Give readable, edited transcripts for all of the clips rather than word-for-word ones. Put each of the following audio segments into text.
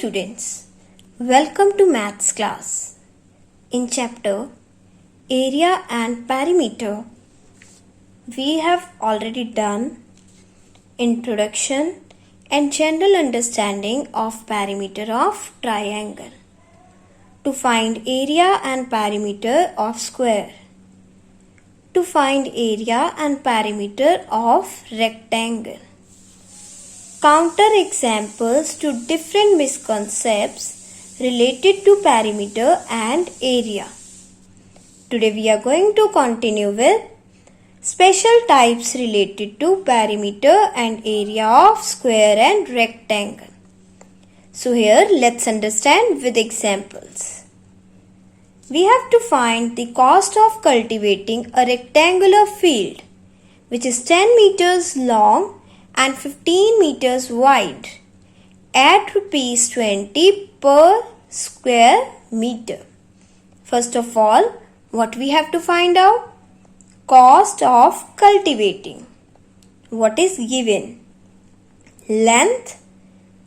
students, welcome to maths class. In chapter Area and Perimeter, we have already done introduction and general understanding of perimeter of triangle. To find area and perimeter of square. To find area and perimeter of rectangle. Counter examples to different misconceptions related to perimeter and area. Today we are going to continue with special types related to perimeter and area of square and rectangle. So here let's understand with examples. We have to find the cost of cultivating a rectangular field which is 10 meters long and 15 meters wide at rupees 20 per square meter. First of all, what we have to find out? Cost of cultivating. What is given? Length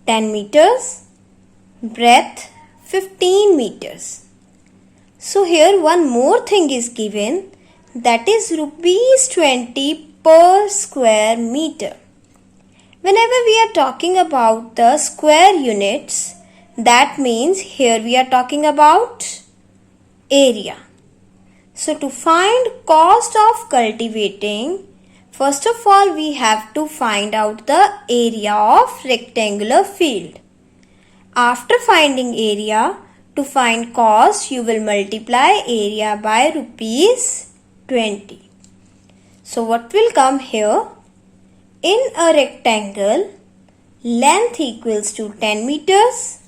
10 meters, breadth 15 meters. So here one more thing is given, that is rupees 20 per square meter. Whenever we are talking about the square units, that means here we are talking about area. So to find cost of cultivating, first of all we have to find out the area of rectangular field. After finding area, to find cost you will multiply area by rupees 20. So what will come here? In a rectangle, length equals to 10 meters,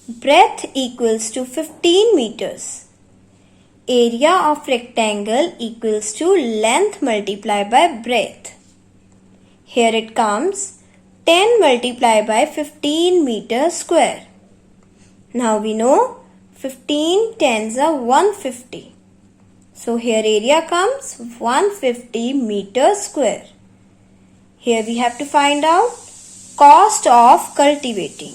breadth equals to 15 meters. Area of rectangle equals to length multiplied by breadth. Here it comes 10 multiplied by 15 meters square. Now we know 15 tens are 150. So here area comes 150 meters square. Here we have to find out cost of cultivating.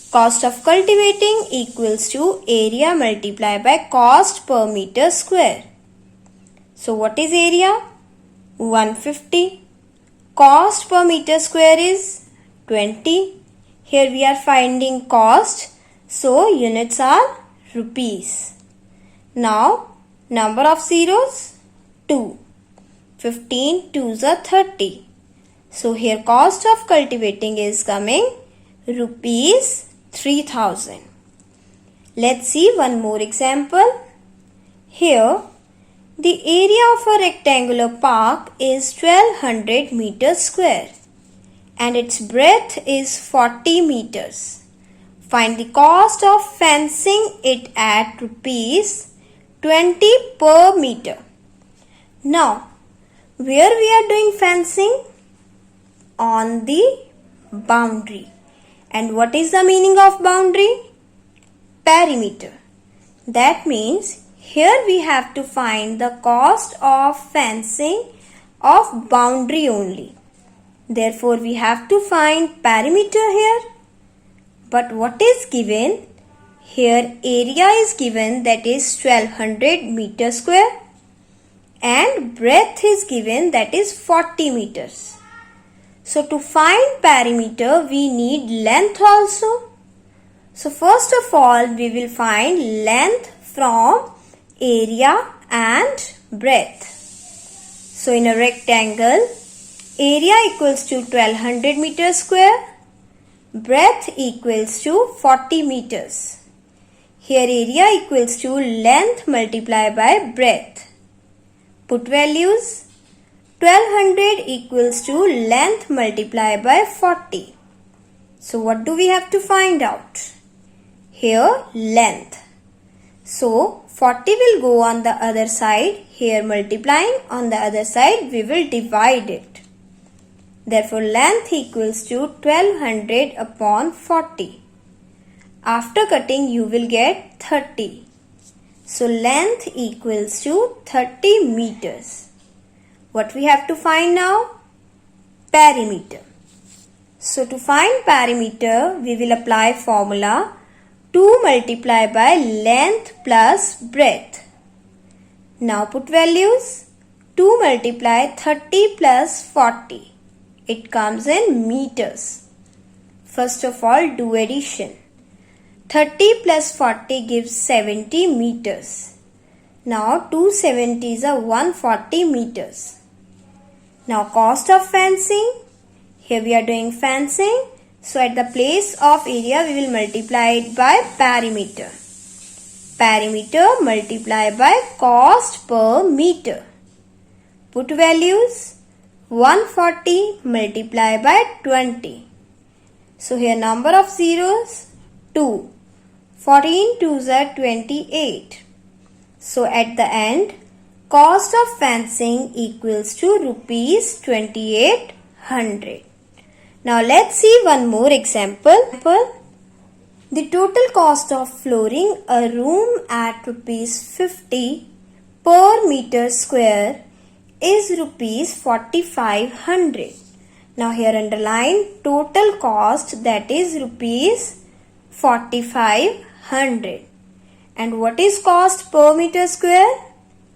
Cost of cultivating equals to area multiplied by cost per meter square. So what is area? 150. Cost per meter square is 20. Here we are finding cost. So units are rupees. Now number of zeros 2. 15 twos are 30. So here cost of cultivating is coming rupees 3000. Let's see one more example. Here the area of a rectangular park is 1200 meters square and its breadth is 40 meters. Find the cost of fencing it at rupees 20 per meter. Now where we are doing fencing? On the boundary. And what is the meaning of boundary? Perimeter. That means here we have to find the cost of fencing of boundary only. Therefore we have to find perimeter here. But what is given? Here area is given, that is 1200 meters square, and breadth is given, that is 40 meters. So to find perimeter we need length also. So first of all we will find length from area and breadth. So in a rectangle, area equals to 1200 meters square, breadth equals to 40 meters. Here area equals to length multiplied by breadth. Put values. 1200 equals to length multiplied by 40. So what do we have to find out? Here length. So 40 will go on the other side. Here multiplying on the other side we will divide it. Therefore length equals to 1200 upon 40. After cutting you will get 30. So length equals to 30 meters. What we have to find now? Perimeter. So to find perimeter, we will apply formula 2 multiplied by length plus breadth. Now put values. 2 multiply 30 plus 40. It comes in meters. First of all, do addition. 30 plus 40 gives 70 meters. Now 2 70s are 140 meters. Now cost of fencing. Here we are doing fencing. So at the place of area we will multiply it by perimeter. Perimeter multiplied by cost per meter. Put values. 140 multiplied by 20. So here number of zeros 2. 14 2s are 28. So at the end, cost of fencing equals to rupees 2800. Now let's see one more example. The total cost of flooring a room at rupees 50 per meter square is rupees 4500. Now here underline total cost, that is rupees 4500. And what is cost per meter square?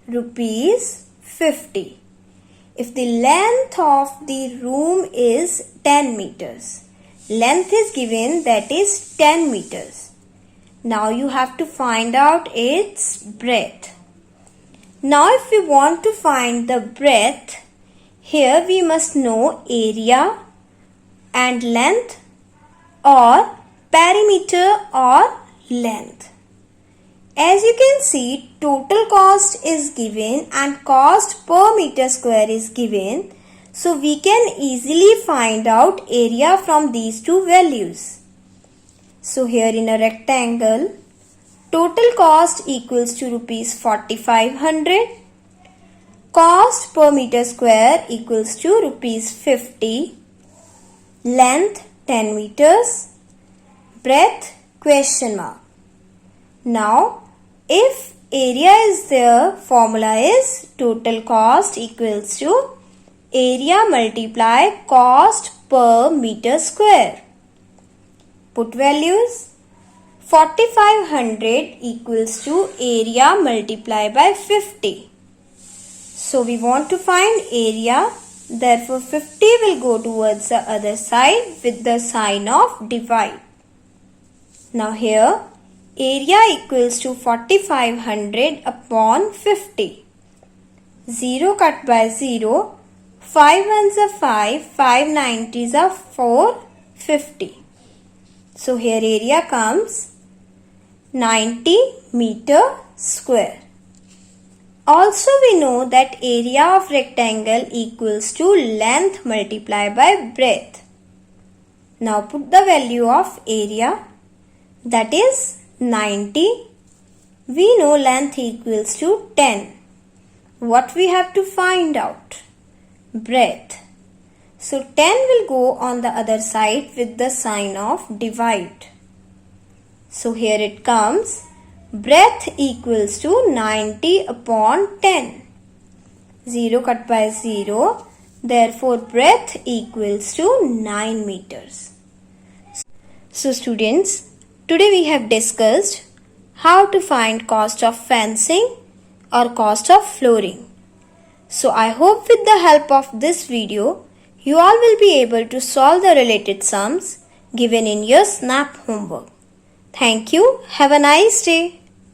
Rupees 50. If the length of the room is 10 meters, length is given, that is 10 meters. Now you have to find out its breadth. Now if we want to find the breadth, here we must know area and length or perimeter or length. As you can see, total cost is given and cost per meter square is given. So we can easily find out area from these two values. So here in a rectangle, total cost equals to rupees 4500. Cost per meter square equals to rupees 50. Length 10 meters. Breadth question mark. Now if area is there, formula is total cost equals to area multiply cost per meter square. Put values. 4500 equals to area multiplied by 50. So we want to find area, therefore 50 will go towards the other side with the sign of divide. Now here area equals to 4500 upon 50. 0 cut by 0. 5 ones are 5. 5 90s are 450. So here area comes 90 meter square. Also we know that area of rectangle equals to length multiplied by breadth. Now put the value of area, that is 90. We know length equals to 10. What we have to find out? Breadth. So 10 will go on the other side with the sign of divide. So here it comes. Breadth equals to 90 upon 10. 0 cut by 0. Therefore breadth equals to 9 meters. So students, today we have discussed how to find cost of fencing or cost of flooring. So I hope with the help of this video, you all will be able to solve the related sums given in your SNAP homework. Thank you. Have a nice day.